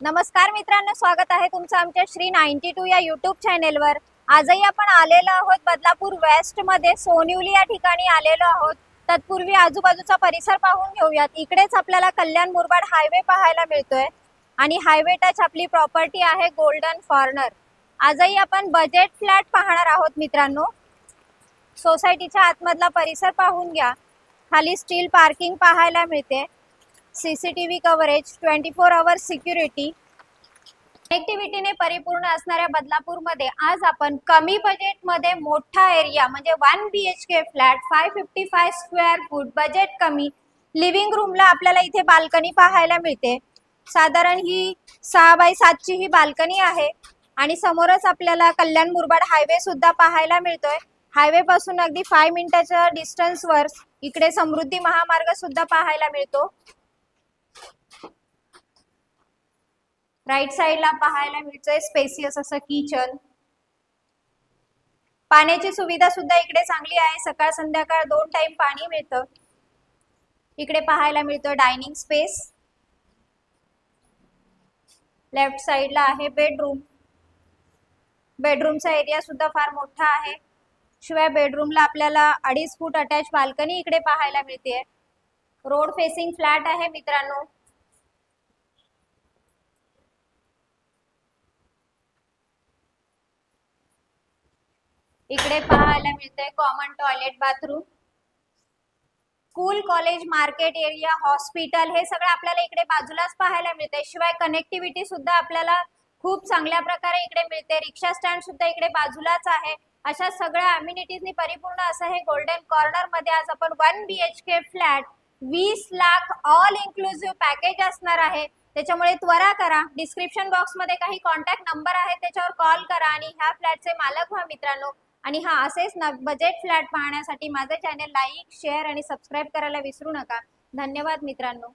नमस्कार मित्रांनो, स्वागत आहे तुमचं आमच्या श्री 92 या यूट्यूब चॅनेलवर। आजही आपण आलेलो आहोत बदलापूर वेस्ट मध्ये सोनिवली या ठिकाणी आलेलो आहोत। तत्पूर्वी आजूबाजूचा परिसर पाहून घेऊयात। इकडेच आपल्याला कल्याण मुरबाड हायवे पाहायला मिळतोय आणि हायवे टच आपली प्रॉपर्टी आहे गोल्डन कॉर्नर। आजही आपण बजेट फ्लॅट पाहणार आहोत मित्रांनो। सोसायटीच्या आतमधला परिसर पाहून घ्या। खाली स्टील पार्किंग पाहायला मिळते, सीसीटीव्ही कव्हरेज, 24 आवर सिक्युरिटी, कनेक्टिव्हिटीने परिपूर्ण असणाऱ्या बदलापूर मध्ये आज आपण कमी बजेट मध्ये मोठा एरिया म्हणजे 1 BHK flat 555 square foot, budget कमी, लिव्हिंग रूमला आपल्याला इथे बाल्कनी पाहायला मिळते। साधारण ही 6 बाय 7 ची ही बाल्कनी आहे आणि समोरच आपल्याला कल्याण मुरबाड हायवे सुद्धा पाहायला मिळतोय। हायवे पासून अगदी 5 मिनिटाच्या डिस्टन्स वर इकडे समृद्धी महामार्ग सुद्धा पाहायला मिळतो। राइट साइडला पाहायला मिळतोय स्पेसियस असं किचन। पाण्याची सुविधा सुद्धा इकडे चांगली आहे, सकाळ संध्याकाळ 2 टाइम पाणी मिळतं। इकडे पाहायला मिळतो डायनिंग स्पेस। लेफ्ट साइडला आहे बेडरूम। बेडरूमचा एरिया सुद्धा फार मोठा आहे। शिवाय बेडरूमला आपल्याला 2.5 फूट अटॅच बाल्कनी इकडे पाहायला मिळते। रोड फेसिंग फ्लॅट आहे मित्रांनो। इकडे पाहायला मिळते common toilet, bathroom, school, college, market area, hospital हे सगळं आपल्याला इकडे बाजूलाच पाहायला मिळते। शिवाय कनेक्टिव्हिटी सुद्धा आपल्याला खूप चांगल्या प्रकारे इकडे मिळते। रिक्षा स्टँड सुद्धा इकडे बाजूलाच आहे। अशा सगळ्या अम्युनिटीजनी परिपूर्ण असं हे गोल्डन कॉर्नर मध्ये आज आपण 1 BHK flat 20 lakh all inclusive package असणार आहे। त्याच्यामुळे त्वरा करा, डिस्क्रिप्शन बॉक्स मध्ये काही कॉन्टॅक्ट नंबर आहे त्याच्यावर कॉल करा आणि ह्या फ्लॅटचे मालक व्हा मित्रांनो। आणि असेच बजेट फ्लॅट पाहण्यासाठी माझे चॅनल लाईक, शेअर आणि सबस्क्राइब करायला विसरू नका। धन्यवाद मित्रांनो।